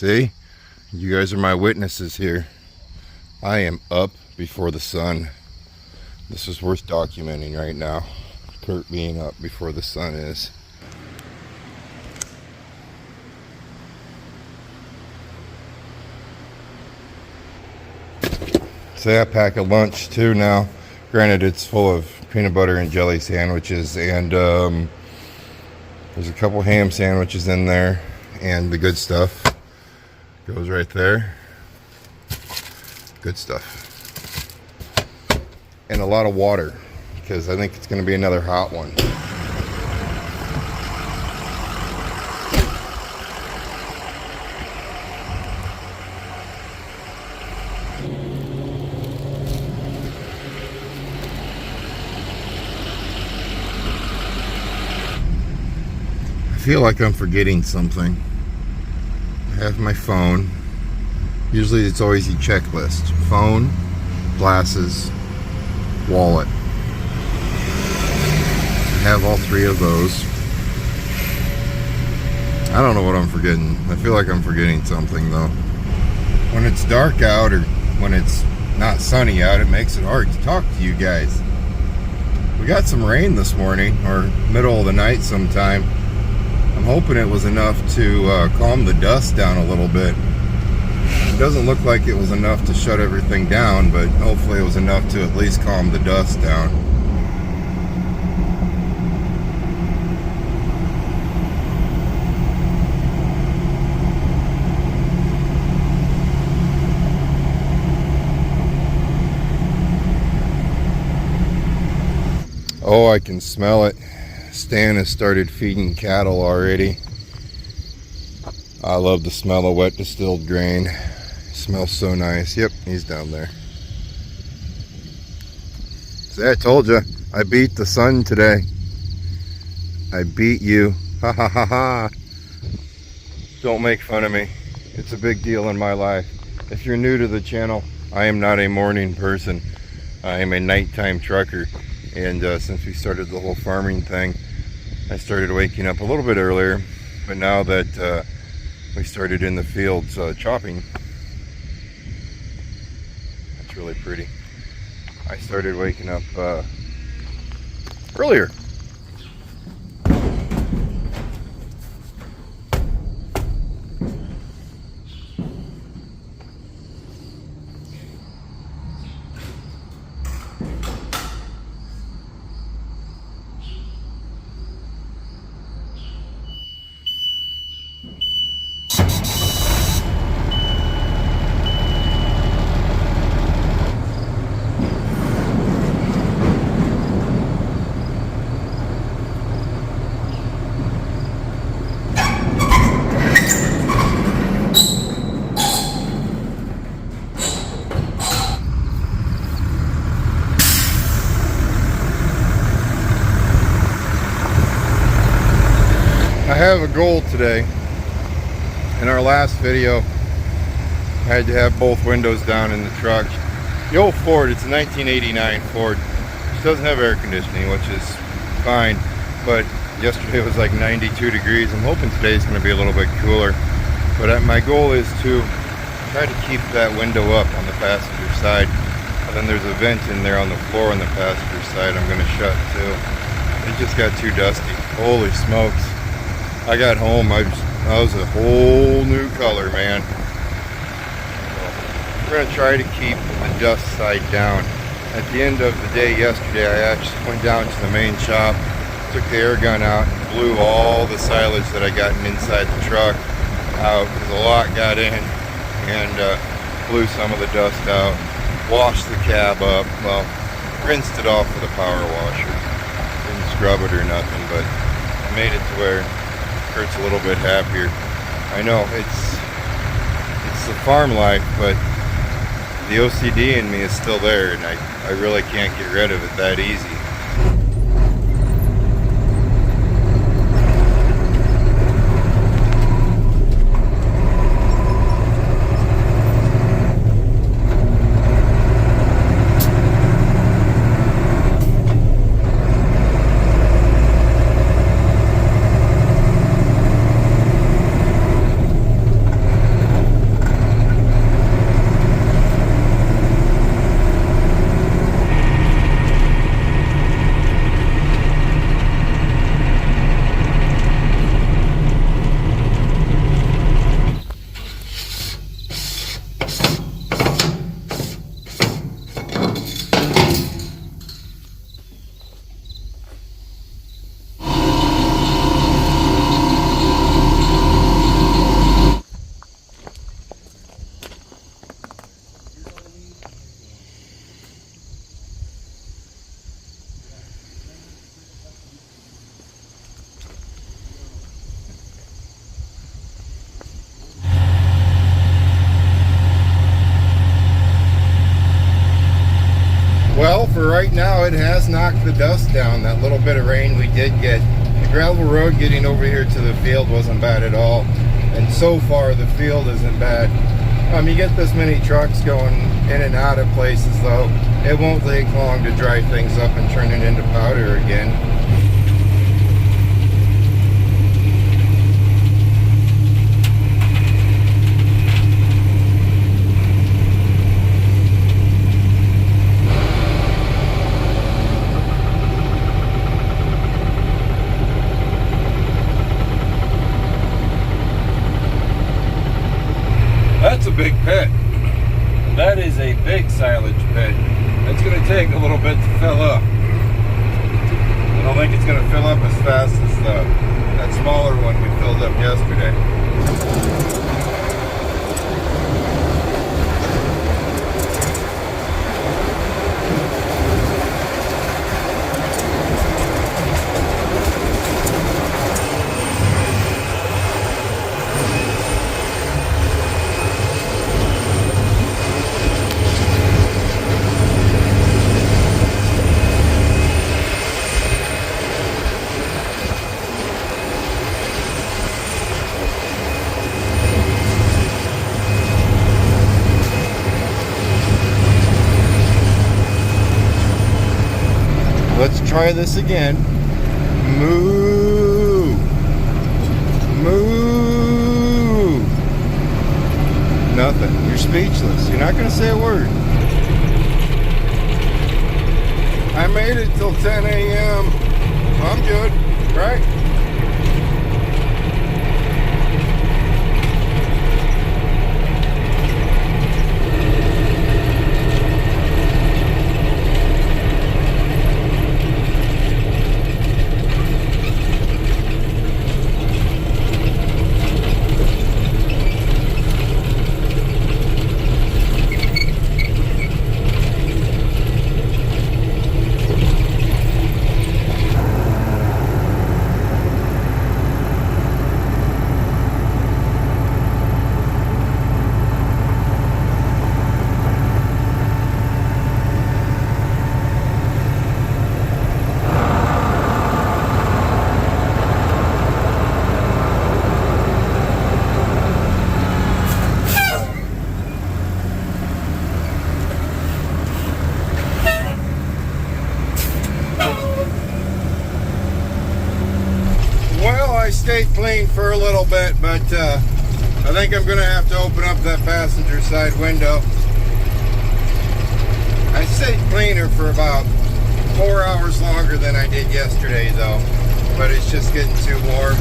See? You guys are my witnesses here. I am up before the sun. This is worth documenting right now. Kurt being up before the sun is. So I pack a lunch too now. Granted, it's full of peanut butter and jelly sandwiches, and there's a couple ham sandwiches in there, and the good stuff goes right there. Good stuff. And a lot of water, because I think it's going to be another hot one. I feel like I'm forgetting something. I have my phone. Usually it's always a checklist. Phone, glasses, wallet. I have all three of those. I don't know what I'm forgetting. I feel like I'm forgetting something though. When it's dark out or when it's not sunny out, it makes it hard to talk to you guys. We got some rain this morning, or middle of the night sometime. I'm hoping it was enough to calm the dust down a little bit. It doesn't look like it was enough to shut everything down, but hopefully it was enough to at least calm the dust down. Oh, I can smell it. Stan has started feeding cattle already. I love the smell of wet distilled grain. It smells so nice. Yep, he's down there. See, I told you, I beat the sun today. I beat you. Ha ha ha ha. Don't make fun of me. It's a big deal in my life. If you're new to the channel, I am not a morning person. I am a nighttime trucker. And since we started the whole farming thing, I started waking up a little bit earlier. But now that we started in the fields chopping, that's really pretty. I started waking up earlier. I have a goal today. In our last video, I had to have both windows down in the truck. The old Ford, it's a 1989 Ford. It doesn't have air conditioning, which is fine, but yesterday it was like 92 degrees. I'm hoping today's going to be a little bit cooler. But my goal is to try to keep that window up on the passenger side. And then there's a vent in there on the floor on the passenger side I'm going to shut too. It just got too dusty. Holy smokes. I got home, I was a whole new color, man. So we're going to try to keep the dust side down. At the end of the day yesterday, I actually went down to the main shop, took the air gun out, and blew all the silage that I got inside the truck out, because a lot got in, and blew some of the dust out, washed the cab up, well, rinsed it off with a power washer. Didn't scrub it or nothing, but I made it to where Kurt's a little bit happier. I know it's the farm life, but the OCD in me is still there, and I really can't get rid of it that easy. right now it has knocked the dust down. That little bit of rain we did get. The gravel road getting over here to the field wasn't bad at all. And so far the field isn't bad. You get this many trucks going in and out of places though, it won't take long to dry things up and turn it into powder again. That's a big pit. That is a big silage pit. It's going to take a little bit to fill up. I don't think it's going to fill up as fast as that smaller one we filled up yesterday. Let's try this again. Moo! Moo! Nothing. You're speechless. You're not going to say a word. I made it till 10 a.m. I'm good, right? I stayed clean for a little bit, but I think I'm gonna have to open up that passenger side window. I stayed cleaner for about 4 hours longer than I did yesterday though, but it's just getting too warm.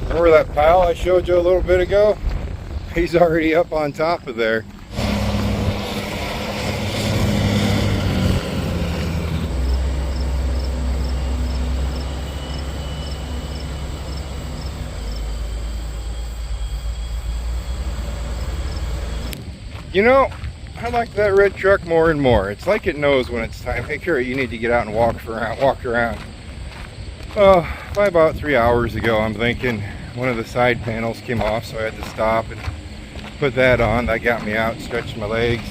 Remember that pile I showed you a little bit ago? He's already up on top of there. You know, I like that red truck more and more. It's like it knows when it's time. Hey, Kara, you need to get out and walk around. By about 3 hours ago, I'm thinking one of the side panels came off, so I had to stop and put that on. That got me out, stretched my legs.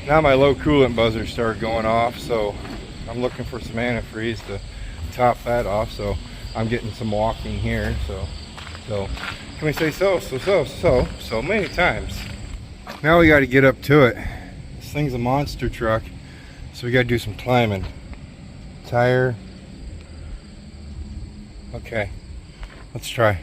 Now my low coolant buzzer started going off, so I'm looking for some antifreeze to top that off. So I'm getting some walking here. So So, can we say so many times? Now we got to get up to it. This thing's a monster truck, so we got to do some climbing. Tire. Okay, let's try.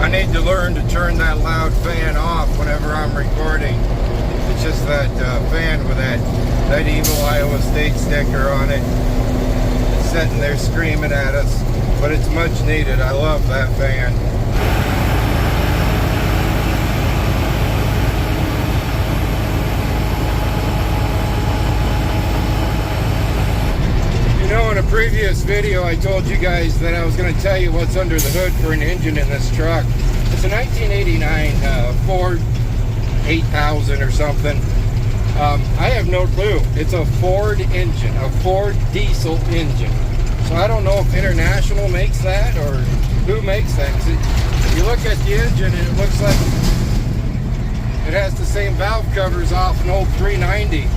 I need to learn to turn that loud fan off whenever I'm recording. It's just that fan with that evil Iowa State sticker on it. It's sitting there screaming at us, but it's much needed. I love that fan. You know, in a previous video I told you guys that I was going to tell you what's under the hood for an engine in this truck. It's a 1989 Ford 8000 or something. I have no clue. It's a Ford engine, a Ford diesel engine. So I don't know if International makes that or who makes that. You look at the engine and it looks like it has the same valve covers off an old 390.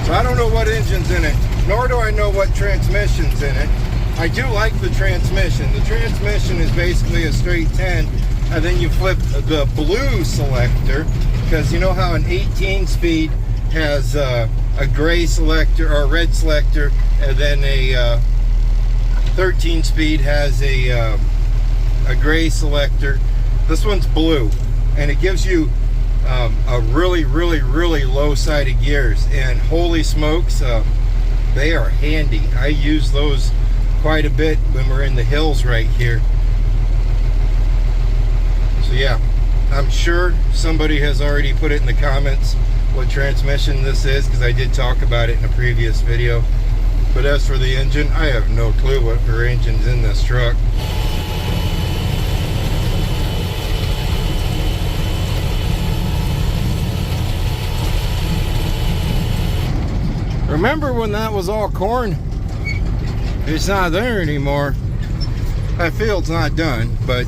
So I don't know what engine's in it, nor do I know what transmission's in it. I do like the transmission. The transmission is basically a straight 10, and then you flip the blue selector, because you know how an 18-speed has a gray selector or a red selector, and then a 13-speed has a gray selector. This one's blue, and it gives you a really low side of gears, and holy smokes, they are handy. I use those quite a bit when we're in the hills right here. So yeah, I'm sure somebody has already put it in the comments what transmission this is, because I did talk about it in a previous video. But as for the engine, I have no clue what for engine's in this truck. Remember when that was all corn? It's not there anymore. That field's not done, but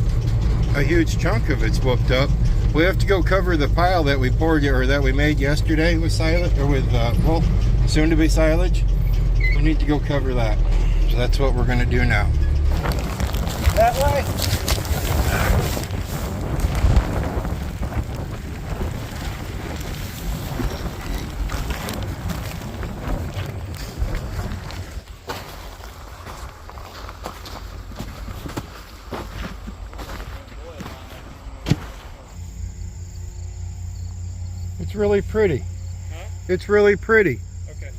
a huge chunk of it's whooped up. We have to go cover the pile that we poured or that we made yesterday with silage, or with well, soon to be silage. We need to go cover that. So that's what we're going to do now. That way. It's really pretty. Huh? It's really pretty. Okay.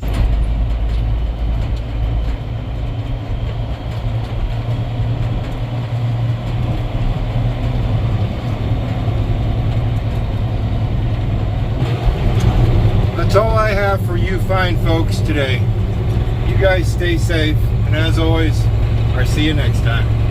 do fine, folks, today. You guys stay safe, and as always, I'll see you next time.